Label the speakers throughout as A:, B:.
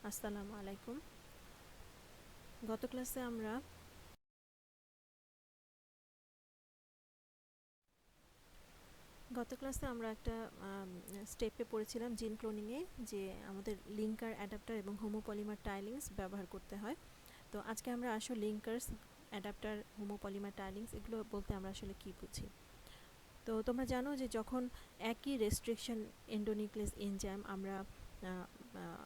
A: আসসালামু আলাইকুম। গত ক্লাসে আমরা একটা স্টেপে পড়েছিলাম জিন ক্লোনিংয়ে, যে আমাদের লিঙ্কার, অ্যাডাপ্টার এবং হোমোপলিমার টাইলিংস ব্যবহার করতে হয়। তো আজকে আমরা আসলে লিঙ্কার্স, অ্যাডাপ্টার, হোমোপলিমার টাইলিংস এগুলো বলতে আমরা আসলে কী বুঝি। তো তোমরা জানো যে যখন একই রেস্ট্রিকশন এন্ডোনিউক্লিয়াস এনজাইম আমরা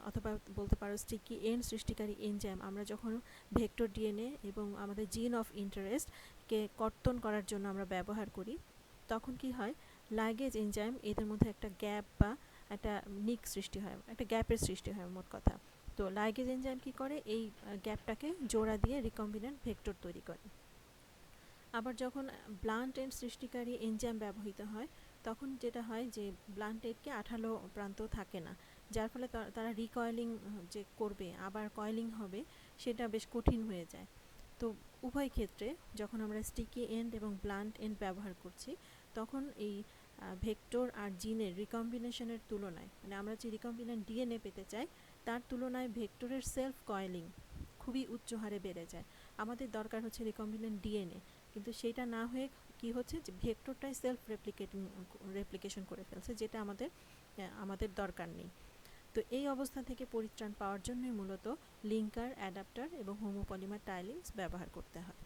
A: অথবা বলতে পারো স্টিকি এন্ড সৃষ্টিকারী এনজাইম আমরা যখন ভেক্টর ডিএনএ এবং আমাদের জিন অফ ইন্টারেস্টকে কর্তন করার জন্য আমরা ব্যবহার করি, তখন কি হয়, লাইগেজ এনজাইম এদের মধ্যে একটা গ্যাপ বা একটা নিক সৃষ্টি হয়, একটা গ্যাপের সৃষ্টি হয় মোট কথা। তো লাইগেজ এনজাইম কি করে, এই গ্যাপটাকে জোড়া দিয়ে রিকম্বিনেন্ট ভেক্টর তৈরি করে। আবার যখন ব্লান্ট এন্ড সৃষ্টিকারী এনজাইম ব্যবহৃত হয়, তখন যেটা হয় যে ব্লান্ট এন্ডকে আঠালো প্রান্ত থাকে না, যার ফলে তারা রিকয়েলিং যে করবে, আবার কয়েলিং হবে, সেটা বেশ কঠিন হয়ে যায়। তো উভয় ক্ষেত্রে যখন আমরা স্টিকি এন্ড এবং ব্লান্ট এন্ড ব্যবহার করছি, তখন এই ভেক্টর আর জিনের রিকম্বিনেশনের তুলনায়, মানে আমরা যে রিকম্বিনেন্ট ডিএনএ পেতে চাই, তার তুলনায় ভেক্টরের সেলফ কয়েলিং খুবই উচ্চ হারে বেড়ে যায়। আমাদের দরকার হচ্ছে রিকম্বিনেন্ট ডিএনএ, কিন্তু সেটা না হয়ে কি হচ্ছে, যে ভেক্টরটাই সেলফ রেপ্লিকেশন করে ফেলছে, যেটা আমাদের দরকার নেই। তো এই অবস্থা থেকে পরিত্রাণ পাওয়ার জন্যই মূলত লিঙ্কার, অ্যাডাপ্টার এবং হোমোপলিমার টাইলিংস ব্যবহার করতে হয়।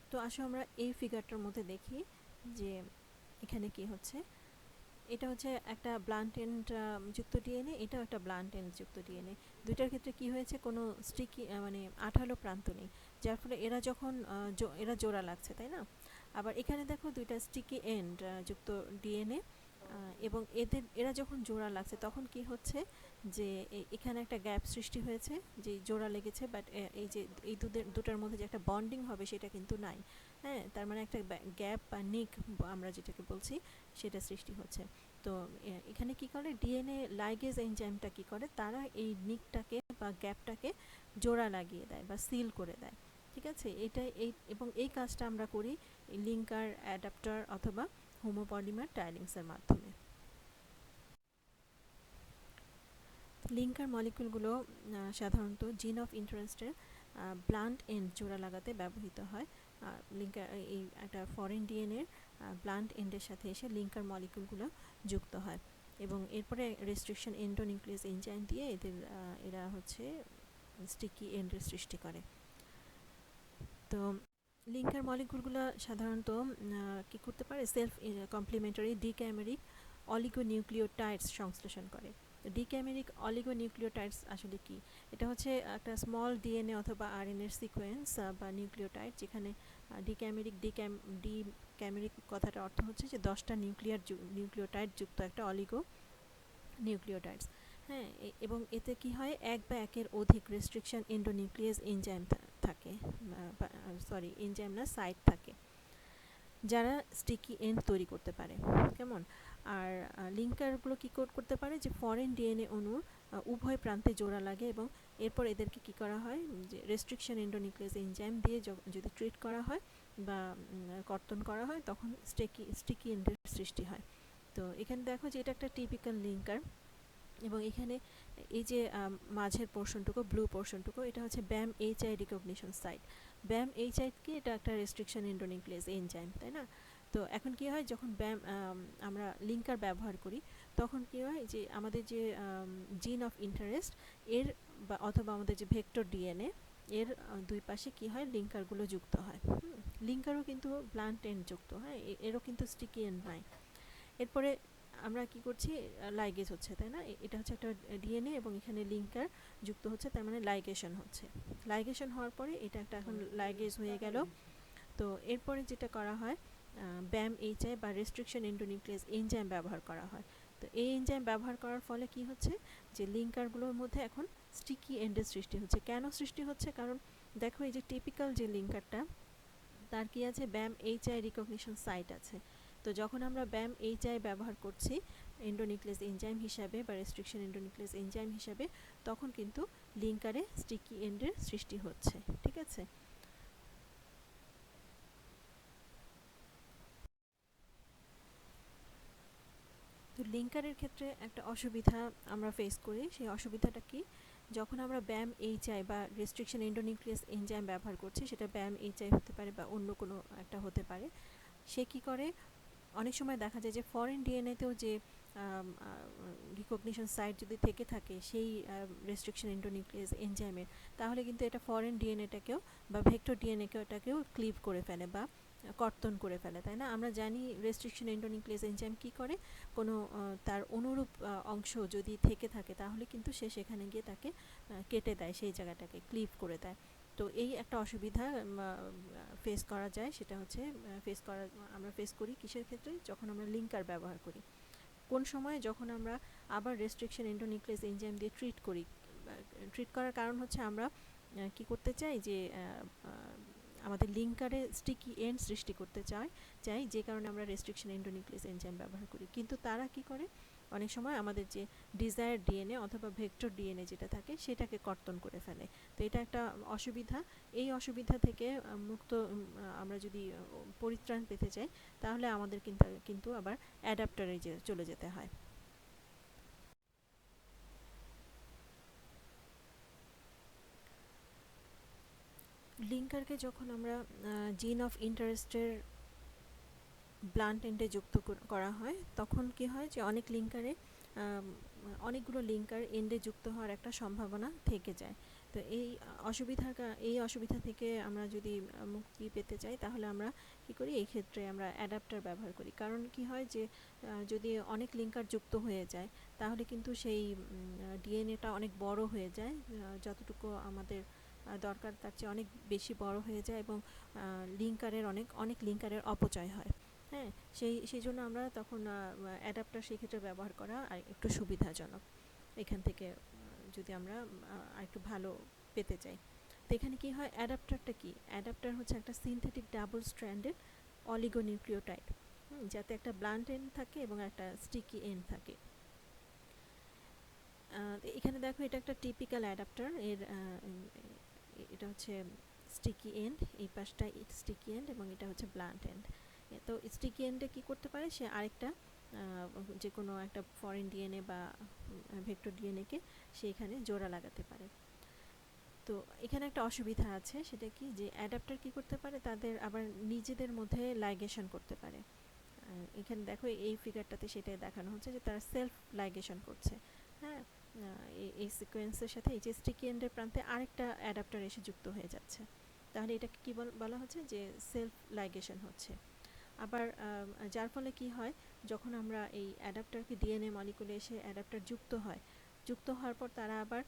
A: তো আসো আমরা এই ফিগারটার মধ্যে দেখি যে এখানে কি হচ্ছে। এটা হচ্ছে একটা ব্লান্ট এন্ড যুক্ত ডিএনএ, এটাও একটা ব্লান্ট এন্ড যুক্ত ডিএনএ। দুইটার ক্ষেত্রে কি হয়েছে, কোনো স্টিকি মানে আঠালো প্রান্ত নেই, যার ফলে এরা জোড়া লাগছে, তাই না? আবার এখানে দেখো দুইটা স্টিকি এন্ড যুক্ত ডিএনএ, এবং এরা যখন জোড়া লাগছে তখন কি হচ্ছে, যে এখানে একটা গ্যাপ সৃষ্টি হয়েছে, যে জোড়া লেগেছে, বাট এই যে এই দুটার মধ্যে যে একটা বন্ডিং হবে সেটা কিন্তু নাই। হ্যাঁ, তার মানে একটা গ্যাপ বা নিক আমরা যেটাকে বলছি, সেটা সৃষ্টি হচ্ছে। তো এখানে কি করে, ডিএনএ লাইগেজ এনজাইমটা কি করে, তারা এই নিকটাকে বা গ্যাপটাকে জোড়া লাগিয়ে দেয় বা সিল করে দেয়। ঠিক আছে, এবং এই কাজটা আমরা করি লিঙ্কার, অ্যাডাপ্টার অথবা হোমোপলিমার টাইলিংসের মাধ্যমে। লিঙ্কার মলিকুলগুলো সাধারণত জিন অফ ইন্টারেস্টের ব্লান্ট এন্ড জোড়া লাগাতে ব্যবহৃত হয়। লিঙ্কার এই একটা ফরেন ডিএনএর ব্লান্ট এন্ডের সাথে এসে লিঙ্কার মলিকুলগুলো যুক্ত হয়, এবং এরপরে রেস্ট্রিকশন এন্ডোনিউক্লিয়াস এনজাইম দিয়ে এরা হচ্ছে স্টিকি এন্ডের সৃষ্টি করে। তো লিঙ্কার মলিকুলগুলো সাধারণত কি করতে পারে, সেলফ কমপ্লিমেন্টারি ডিক্যামেরিক অলিগোনিউক্লিওটাইডস সংশ্লেষণ করে। ডিক্যামেরিক অলিগোনিউক্লিওটাইডস আসলে কি, এটা হচ্ছে একটা স্মল ডিএনএ অথবা আরএনএর সিকোয়েন্স বা নিউক্লিওটাইড, যেখানে ডিক্যামেরিক কথাটা অর্থ হচ্ছে যে 10টা নিউক্লিওটাইড যুক্ত একটা অলিগো নিউক্লিওটাইডস। হ্যাঁ, এবং এতে কি হয়, এক বা একের অধিক রেস্ট্রিকশন এন্ডোনিউক্লিয়াস এনজাইম থাকে, এনজাইম না, সাইট থাকে, যারা স্টিকি এন্ড তৈরি করতে পারে। কেমন? আর লিঙ্কারগুলো কি করতে পারে, যে ফরেন ডিএনএ অণুর উভয় প্রান্তে জোড়া লাগে, এবং এরপর এদেরকে কি করা হয়, যে রেস্ট্রিকশন এন্ডোনিউক্লিয়াস এনজাইম দিয়ে যদি ট্রিট করা হয় বা কর্তন করা হয়, তখন স্টিকি এন্ডের সৃষ্টি হয়। তো এখানে দেখো যে এটা একটা টিপিক্যাল লিঙ্কার, এবং এখানে এই যে মাঝের পোর্শনটুকু, ব্লু পোর্শনটুকু, এটা হচ্ছে ব্যাম এইচআই রিকগনিশন সাইট। ব্যাম এইচআই কি, এটা একটা রেস্ট্রিকশন এন্ডোনিউক্লিয়াস এনজাইম, তাই না? তো এখন কি হয়, যখন আমরা লিঙ্কার ব্যবহার করি, তখন কি হয়, যে আমাদের যে জিন অফ ইন্টারেস্ট এর বা অথবা আমাদের যে ভেক্টর ডিএনএ এর দুই পাশে কি হয়, লিঙ্কারগুলো যুক্ত হয়। লিঙ্কারও কিন্তু ব্লান্ট এন্ড যুক্ত, হ্যাঁ, এরও কিন্তু স্টিকি এন্ড নাই। এরপরে আমরা কি করছি, লাইগেজ হচ্ছে, তাই না? এটা হচ্ছে একটা ডিএনএ এবং এখানে লিঙ্কার যুক্ত হচ্ছে, তার মানে লাইগেশন হচ্ছে। লাইগেশন হওয়ার পরে এটা একটা এখন লাইগেজ হয়ে গেল। তো এরপরে যেটা করা হয়, ব্যাম এইচআই বা রেস্ট্রিকশন এন্ডোনিউক্লিয়াস এনজাইম ব্যবহার করা হয়। তো এই এনজাইম ব্যবহার করার ফলে কি হচ্ছে, যে লিঙ্কারগুলোর মধ্যে এখন স্টিকি এন্ডের সৃষ্টি হচ্ছে। কেন সৃষ্টি হচ্ছে, কারণ দেখো এই যে টিপিক্যাল যে লিঙ্কারটা, তার কি আছে, ব্যাম এইচআই রিকগনিশন সাইট আছে। তো যখন আমরা ব্যাম এইচআই ব্যবহার করছি এন্ডোনিউক্লিয়াস এনজাইম হিসাবে বা রেস্ট্রিকশন এন্ডোনিউক্লিয়াস এনজাইম হিসাবে, তখন কিন্তু লিঙ্কারে স্টিকি এন্ডের সৃষ্টি হচ্ছে। ঠিক আছে, তো লিঙ্কারের ক্ষেত্রে একটা অসুবিধা আমরা ফেস করি, সেই অসুবিধাটা কি, যখন আমরা ব্যাম এইচআই বা রেস্ট্রিকশন এন্ডোনিউক্লিয়াস এনজাইম ব্যবহার করছি, সেটা ব্যাম এইচআই হতে পারে বা অন্য কোনো একটা হতে পারে, সে কি করে অনেক সময় দেখা যায় যে ফরেন ডিএনএতেও যে রিকগনিশন সাইট যদি থেকে থাকে সেই রেস্ট্রিকশন এন্ডোনিউক্লিয়াস এনজাইমের, তাহলে কিন্তু এটা ফরেন ডিএনএটাকেও বা ভেক্টর ডিএনএটাকেও ক্লিভ করে ফেলে বা কর্তন করে ফেলে, তাই না? আমরা জানি রেস্ট্রিকশন এন্ডোনিউক্লিয়াস এনজাইম কী করে, কোনো তার অনুরূপ অংশ যদি থেকে থাকে তাহলে কিন্তু সে সেখানে গিয়ে তাকে কেটে দেয়, সেই জায়গাটাকে ক্লিভ করে দেয়। তো এই একটা অসুবিধা ফেস করা যায়, সেটা হচ্ছে আমরা ফেস করি কিসের ক্ষেত্রে, যখন আমরা লিঙ্কার ব্যবহার করি। কোন সময়, যখন আমরা আবার রেস্ট্রিকশন এন্ডোনিউক্লিয়াস এনজাইম দিয়ে ট্রিট করার কারণ হচ্ছে আমরা কি করতে চাই যে আমাদের লিঙ্কারে স্টিকি এন্ড সৃষ্টি করতে চাই, যে কারণে আমরা রেস্ট্রিকশন এন্ডোনিউক্লিয়াস এনজাইম ব্যবহার করি। কিন্তু তারা কি করে, অনেক সময় আমাদের যে ডিজায়ার ডিএনএ অথবা ভেক্টর ডিএনএ যেটা থাকে সেটাকে কর্তন করে ফেলে। তো এটা একটা অসুবিধা। এই অসুবিধা থেকে আমরা যদি পরিত্রাণ পেতে চাই, তাহলে আমাদের কিন্তু আবার অ্যাডাপ্টারে চলে যেতে হয়। লিঙ্কারকে যখন আমরা জিন অফ ইন্টারেস্টের ব্লান্ট এন্ডে যুক্ত করা হয়, তখন কি হয় যে অনেকগুলো লিঙ্কার এন্ডে যুক্ত হওয়ার একটা সম্ভাবনা থেকে যায়। তো এই অসুবিধা থেকে আমরা যদি মুক্তি পেতে চাই, তাহলে আমরা কি করি, এই ক্ষেত্রে আমরা অ্যাডাপ্টার ব্যবহার করি। কারণ কি হয় যে যদি অনেক লিঙ্কার যুক্ত হয়ে যায়, তাহলে কিন্তু সেই ডিএনএটা অনেক বড় হয়ে যায়, যতটুকু আমাদের দরকার তার চেয়ে অনেক বেশি বড় হয়ে যায়, এবং অনেক লিঙ্কারের অপচয় হয়। হ্যাঁ, সেই জন্য আমরা তখন অ্যাডাপ্টার সেই ক্ষেত্রে ব্যবহার করা আর একটু সুবিধাজনক, এখান থেকে যদি আমরা আরেকটু ভালো পেতে চাই। তো এখানে কি হয়, অ্যাডাপ্টারটা কি, অ্যাডাপ্টার হচ্ছে একটা সিনথেটিক ডাবল স্ট্র্যান্ডেড অলিগোনিউক্লিওটাইড, যাতে একটা ব্লান্ট এন্ড থাকে এবং একটা স্টিকি এন্ড থাকে। এখানে দেখো, এটা একটা টিপিক্যাল অ্যাডাপ্টার, এটা হচ্ছে স্টিকি এন্ড, এই পাশটা স্টিকি এন্ড এবং এটা হচ্ছে ব্লান্ট এন্ড। তো স্টিকি এন্ডে কী করতে পারে, সে আরেকটা যে কোনো একটা ফরেন ডিএনএ বা ভেক্টর ডিএনএকে সে এখানে জোড়া লাগাতে পারে। তো এখানে একটা অসুবিধা আছে, সেটা কি, যে অ্যাডাপ্টার কী করতে পারে, তাদের আবার নিজেদের মধ্যে লাইগেশন করতে পারে। এখানে দেখো, এই ফিগারটাতে সেটাই দেখানো হচ্ছে যে তারা সেলফ লাইগেশন করছে। হ্যাঁ, এই সিকোয়েন্সের সাথে এই যে স্টিকি এন্ডের প্রান্তে আরেকটা অ্যাডাপ্টার এসে যুক্ত হয়ে যাচ্ছে, তাহলে এটাকে কী বলা হচ্ছে, যে সেলফ লাইগেশন হচ্ছে। আবার যার ফলে কি হয়, যখন আমরা এই অ্যাডাপ্টারকে ডিএনএ মলিকুলে এসে অ্যাডাপ্টার যুক্ত হওয়ার পর তারা আবার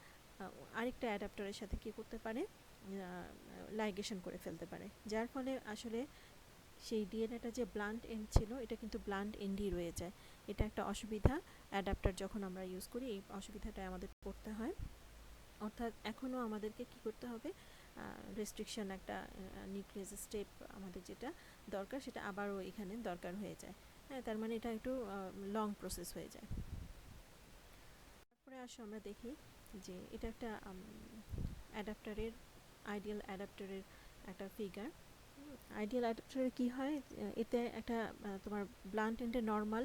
A: আরেকটা অ্যাডাপ্টারের সাথে কী করতে পারে, লাইগেশন করে ফেলতে পারে, যার ফলে আসলে সেই ডিএনএটা যে ব্লান্ট এন্ড ছিল, এটা কিন্তু ব্লান্ট এন্ডই রয়ে যায়। এটা একটা অসুবিধা, অ্যাডাপ্টার যখন আমরা ইউজ করি এই অসুবিধাটা আমাদের পড়তে হয়। অর্থাৎ এখনও আমাদেরকে কি করতে হবে, রেস্ট্রিকশন একটা নিউক্লিয়াস স্টেপ আমাদের যেটা দরকার, সেটা আবারও এখানে দরকার হয়ে যায়। হ্যাঁ, তার মানে এটা একটু লং প্রসেস হয়ে যায়। তারপরে আসো আমরা দেখি যে এটা একটা আইডিয়াল অ্যাডাপ্টারের একটা ফিগার। আইডিয়াল অ্যাডাপ্টারে কী হয়, এতে একটা তোমার ব্লান্ট এন্ডে নর্মাল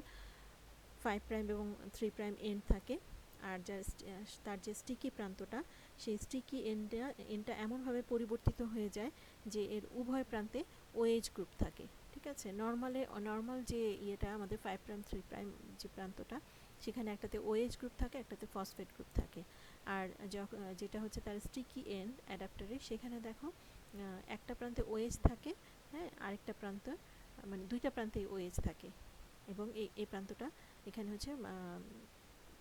A: 5' এবং 3' এন্ড থাকে, আর তার যে স্টিকি প্রান্তটা, সেই স্টিকি এন্ডটা এমনভাবে পরিবর্তিত হয়ে যায় যে এর উভয় প্রান্তে ওএইচ গ্রুপ থাকে। ঠিক আছে, নর্মাল যে ইয়েটা আমাদের 5' 3' যে প্রান্তটা, সেখানে একটাতে ওএইচ গ্রুপ থাকে, একটাতে ফসফেট গ্রুপ থাকে। আর যেটা হচ্ছে তার স্টিকি এন্ড অ্যাডাপ্টারে, সেখানে দেখো একটা প্রান্তে ওএইচ থাকে, হ্যাঁ, আরেকটা প্রান্ত, মানে দুইটা প্রান্তেই ওএইচ থাকে, এবং এই প্রান্তটা এখানে হচ্ছে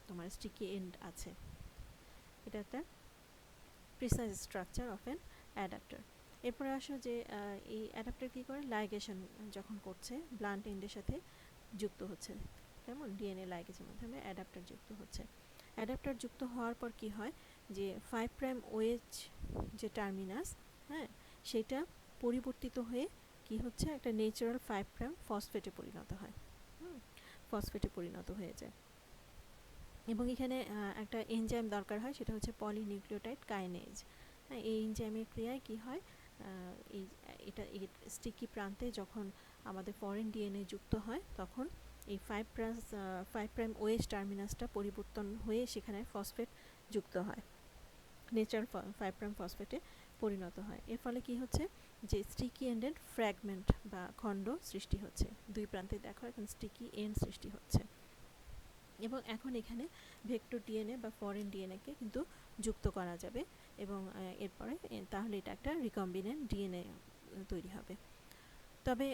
A: তোমার স্টিকি এন্ড আছে। এটা একটা precise structure of an adapter. এরপরে আসো যে এই অ্যাডাপ্টার কী করে, লাইগেশন যখন করছে, ব্লান্ট এন্ডের সাথে যুক্ত হচ্ছে, কেমন ডিএনএ লাইগেজের মাধ্যমে অ্যাডাপ্টার যুক্ত হচ্ছে। অ্যাডাপ্টার যুক্ত হওয়ার পর কি হয়, যে 5' ওএইচ যে টার্মিনাস, হ্যাঁ, সেটা পরিবর্তিত হয়ে কি হচ্ছে, একটা ন্যাচারাল 5' ফসফেটে পরিণত হয়, ফসফেটে পরিণত হয়ে যায়। এবং এখানে একটা এনজাইম দরকার হয়, সেটা হচ্ছে পলিনিউক্লিওটাইড কাইনেজ। হ্যাঁ, এই এনজাইমের ক্রিয়ায় কি হয়, এই স্টিকি প্রান্তে যখন আমাদের ফরেন ডিএনএ যুক্ত হয়, তখন এই 5' ওএস টার্মিনাসটা পরিবর্তন হয়ে সেখানে ফসফেট যুক্ত হয়, ন্যাচারাল 5' ফসফেটে পরিণত হয়। এর ফলে কি হচ্ছে যে স্টিকি এন্ডেড ফ্র্যাগমেন্ট বা খণ্ড সৃষ্টি হচ্ছে, দুই প্রান্তে দেখো এখন স্টিকি এন্ড সৃষ্টি হচ্ছে। এবং এখন এখানে ভেক্টর ডিএনএ বা ফরেন ডিএনএকে কিন্তু যুক্ত করা যাবে এবং এরপরে তাহলে এটা একটা রিকম্বিনেন্ট ডিএনএ তৈরি হবে। তবে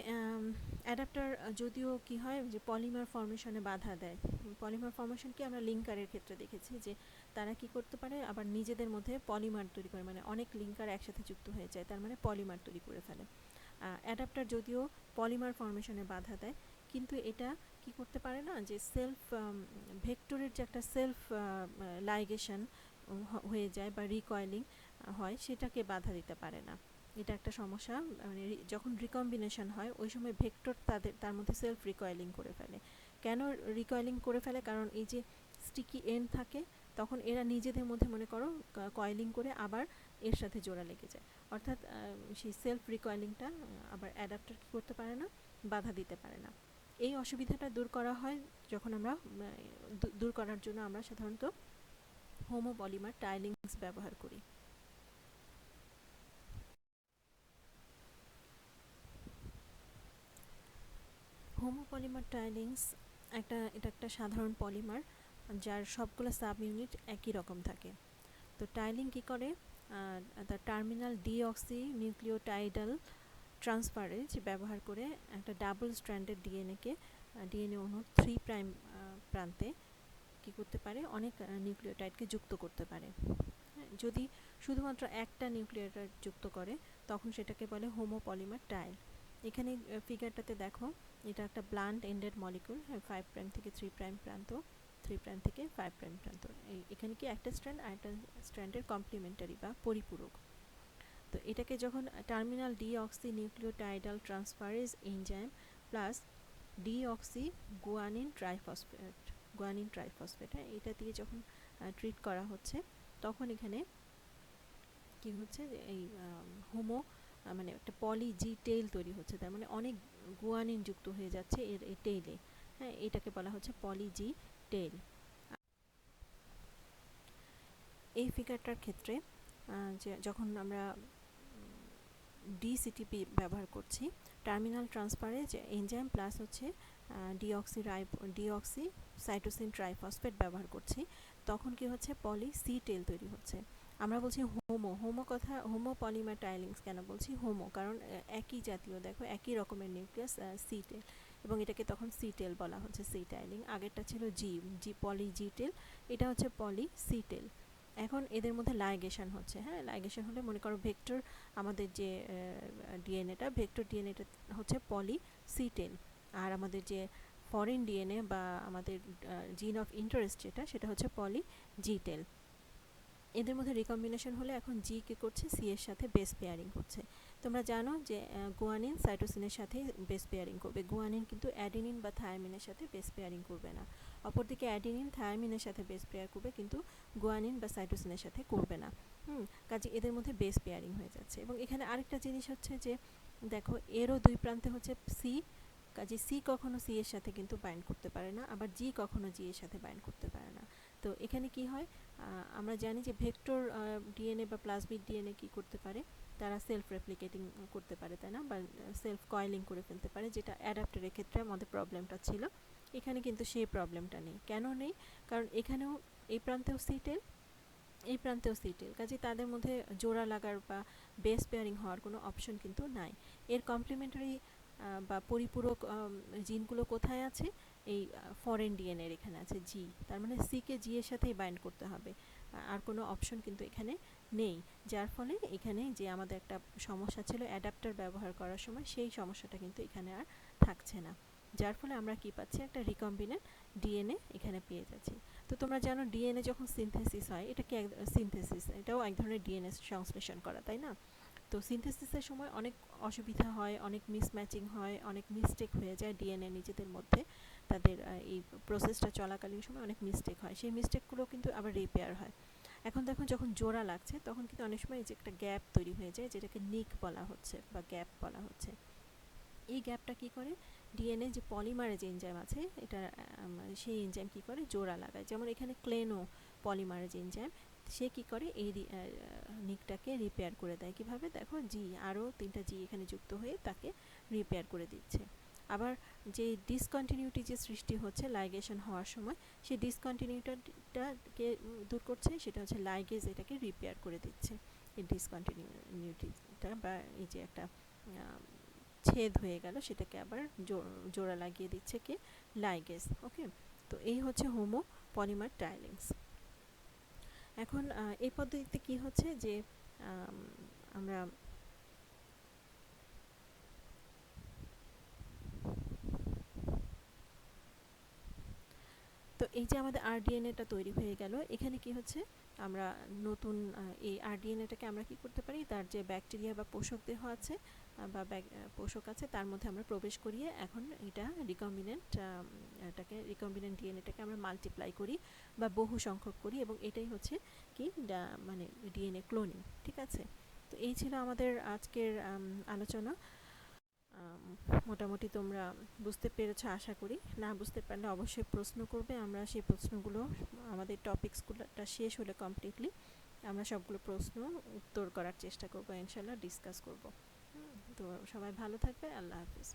A: অ্যাডাপ্টার যদিও কি হয় যে পলিমার ফর্মেশনে বাধা দেয়, পলিমার ফর্মেশনকে আমরা লিঙ্কারের ক্ষেত্রে দেখেছি যে তারা কি করতে পারে আবার নিজেদের মধ্যে পলিমার তৈরি করে, মানে অনেক লিঙ্কার একসাথে যুক্ত হয়ে যায়, তার মানে পলিমার তৈরি করে ফেলে। অ্যাডাপ্টার যদিও পলিমার ফর্মেশনে বাধা দেয়, কিন্তু এটা কি করতে পারে না যে সেলফ ভেক্টরের যে একটা সেলফ লাইগেশন হয়ে যায় বা রিকয়েলিং হয় সেটাকে বাধা দিতে পারে না। এটা একটা সমস্যা, মানে যখন রিকম্বিনেশন হয় ওই সময় ভেক্টর তার মধ্যে সেলফ রিকয়েলিং করে ফেলে। কেন রিকয়েলিং করে ফেলে? কারণ এই যে স্টিকি এন্ড থাকে তখন এরা নিজেদের মধ্যে মনে করো কয়েলিং করে আবার এর সাথে জোড়া লেগে যায়, অর্থাৎ সেই সেলফ রিকয়েলিংটা আবার অ্যাডাপ্টার কী করতে পারে না, বাধা দিতে পারে না। এই অসুবিধাটা দূর করা হয় যখন আমরা দূর করার জন্য আমরা সাধারণত হোমোপলিমার টাইলিংস ব্যবহার করি। হোমোপলিমার টাইলিংস এটা একটা সাধারণ পলিমার যার সবগুলো সাব ইউনিট একই রকম থাকে। তো টাইলিং কি করে, the terminal deoxy nucleotidyl transferase ব্যবহার করে একটা ডাবল স্ট্র্যান্ডেড ডিএনএ অণুর 3' প্রান্তে কি করতে পারে, অনেক নিউক্লিওটাইডকে যুক্ত করতে পারে। যদি শুধুমাত্র একটা নিউক্লিওটাইড যুক্ত করে তখন সেটাকে বলে হোমোপলিমার টাইল। এখানে ফিগারটাতে দেখো এটা একটা ব্লান্ট এন্ডেড মলিকিউল, 5' থেকে 3' প্রান্ত, 3' থেকে 5' প্রান্ত। এখানে কি একটা স্ট্র্যান্ড আর একটা স্ট্র্যান্ডের কমপ্লিমেন্টারি বা পরিপূরক। তো এটাকে যখন terminal deoxy nucleotidyl transferase enzyme plus deoxy guanine triphosphate এটা দিয়ে যখন ট্রিট করা হচ্ছে তখন এখানে কি হচ্ছে যে এই মানে একটা পলি জি টেইল তৈরি হচ্ছে, তার মানে অনেক গুয়ানিন যুক্ত হয়ে যাচ্ছে এর এই টেইলে। হ্যাঁ, এটাকে বলা হচ্ছে পলি জি টেইল। এই ফিগারটার ক্ষেত্রে যখন আমরা ডিসিটিপি ব্যবহার করছি, টার্মিনাল ট্রান্সফারেজ এনজাইম প্লাস হচ্ছে ডিঅক্সি সাইটোসিন ট্রাইফসফেট ব্যবহার করছি, তখন কি হচ্ছে পলি সি টেল তৈরি হচ্ছে। আমরা বলছি হোমো পলিমার টাইলিংস কেন বলছি হোমো, কারণ একই জাতীয়, দেখো একই রকমের নিউক্লিয়াস সি টেল, এবং এটাকে তখন সি টেল বলা হচ্ছে, সি টাইলিং। আগেরটা ছিল পলি জি টেল, এটা হচ্ছে পলি সি টেল। এখন এদের মধ্যে লাইগেশন হচ্ছে, হ্যাঁ লাইগেশন হলে মনে করো ভেক্টর আমাদের যে ভেক্টর ডিএনএটা হচ্ছে পলি সি টেল, আর আমাদের যে ফরেন ডিএনএ বা আমাদের জিন অফ ইন্টারেস্ট সেটা হচ্ছে পলি জি টেল। এদের মধ্যে রিকম্বিনেশন হলে এখন জি কে করছে সি এর সাথে বেস পেয়ারিং করছে। তোমরা জানো যে গুয়ানিন সাইটোসিনের সাথে বেস পেয়ারিং করবে, গুয়ানিন কিন্তু অ্যাডিনিন বা থায়ামিনের সাথে বেস পেয়ারিং করবে না। অপরদিকে অ্যাডিনিন থায়ামিনের সাথে বেস পেয়ার করবে, কিন্তু গুয়ানিন বা সাইটোসিনের সাথে করবে না। কাজে এদের মধ্যে বেস পেয়ারিং হয়ে যাচ্ছে। এবং এখানে আরেকটা জিনিস হচ্ছে যে দেখো এরও দুই প্রান্তে হচ্ছে সি, কাজে সি কখনো সি এর সাথে কিন্তু বাইন্ড করতে পারে না, আবার জি কখনো জি এর সাথে বাইন্ড করতে পারে না। তো এখানে কি হয়, আমরা জানি যে ভেক্টর ডিএনএ বা প্লাজমিড ডিএনএ কি করতে পারে, তারা সেলফ রেপ্লিকেটিং করতে পারে, তাই না, বা সেলফ কয়েলিং করে ফেলতে পারে, যেটা অ্যাডাপ্টারের ক্ষেত্রে আমাদের প্রবলেমটা ছিল। এখানে কিন্তু সেই প্রবলেমটা নেই। কেন নেই? কারণ এখানেও এই প্রান্তেও সি টেল, এই প্রান্তেও সি টেল, কাজে তাদের মধ্যে জোড়া লাগার বা বেস পেয়ারিং হওয়ার কোনো অপশন কিন্তু নাই। এর কমপ্লিমেন্টারি বা পরিপূরক জিনগুলো কোথায় আছে? এই ফরেন ডিএনএর এখানে আছে জি, তার মানে সি কে জি এর সাথেই বাইন্ড করতে হবে, আর কোনো অপশন কিন্তু এখানে নেই। যার ফলে এখানে যে আমাদের একটা সমস্যা ছিল অ্যাডাপ্টার ব্যবহার করার সময়, সেই সমস্যাটা কিন্তু এখানে আর থাকছে না। যার ফলে আমরা কি পাচ্ছি, একটা রিকম্বিনেন্ট ডিএনএ এখানে পেয়ে যাচ্ছি। তো তোমরা জানো ডিএনএ যখন সিনথেসিস হয়, এটা কি সিনথেসিস, এটাও এক ধরনের ডিএনএ সংশ্লেষণ করা, তাই না? তো সিনথেসিসের সময় অনেক অসুবিধা হয়, অনেক মিসম্যাচিং হয়, অনেক মিস্টেক হয়ে যায় ডিএনএ নিজেদের মধ্যে, তাদের এই প্রসেসটা চলাকালীন সময় অনেক মিস্টেক হয়, সেই মিস্টেকগুলো কিন্তু আবার রিপেয়ার হয়। এখন দেখো যখন জোড়া লাগছে তখন কিন্তু অনেক সময় যে একটা গ্যাপ তৈরি হয়ে যায়, যেটাকে নিক বলা হচ্ছে বা গ্যাপ বলা হচ্ছে। এই গ্যাপটা কি করে, ডিএনএ যে পলিমারেজ এনজাইম আছে এটা সেই এনজাইম কী করে জোড়া লাগায়, যেমন এখানে ক্লেনো পলিমারেজ এনজাইম, সে কী করে এই নিকটাকে রিপেয়ার করে দেয়। কীভাবে দেখো, জি আরও 3টা জি এখানে যুক্ত হয়ে তাকে রিপেয়ার করে দিচ্ছে। আবার যে ডিসকন্টিনিউটি যে সৃষ্টি হচ্ছে লাইগেশন হওয়ার সময়, সেই ডিসকন্টিনিউটিটাকে দূর করছে, সেটা হচ্ছে লাইগেজ এটাকে রিপেয়ার করে দিচ্ছে। এই ডিসকন্টিনিউটিটা বা এই যে একটা ছেদ হয়ে গেল সেটাকে আবার জোড়া লাগিয়ে দিচ্ছে কি লাইগেজ। ওকে, তো এই হচ্ছে হোমো পলিমার টাইলিংস। এখন এই পদ্ধতিতে কি হচ্ছে যে আমরা তো এই যে আমাদের আরডিএনএটা তৈরি হয়ে গেল, এখানে কি হচ্ছে আমরা নতুন এই আরডিএনএটাকে আমরা কি করতে পারি, তার যে ব্যাকটেরিয়া বা পোষক দেহ আছে বা পোষক আছে তার মধ্যে আমরা প্রবেশ করিয়ে এখন এটা রিকম্বিনেন্ট ডিএনএটাকে আমরা মাল্টিপ্লাই করি বা বহু সংখ্যক করি, এবং এটাই হচ্ছে কি মানে ডিএনএ ক্লোনিং। ঠিক আছে, তো এই ছিল আমাদের আজকের আলোচনা। মোটামুটি তোমরা বুঝতে পেরেছো আশা করি। না বুঝতে পারলে অবশ্যই প্রশ্ন করবে, আমরা সেই প্রশ্নগুলো আমাদের টপিকসগুলোটা শেষ হলে কমপ্লিটলি আমরা সবগুলো প্রশ্ন উত্তর করার চেষ্টা করবো, ইনশাল্লাহ ডিসকাস করব। তো সবাই ভালো থাকবে, আল্লাহ হাফিজ।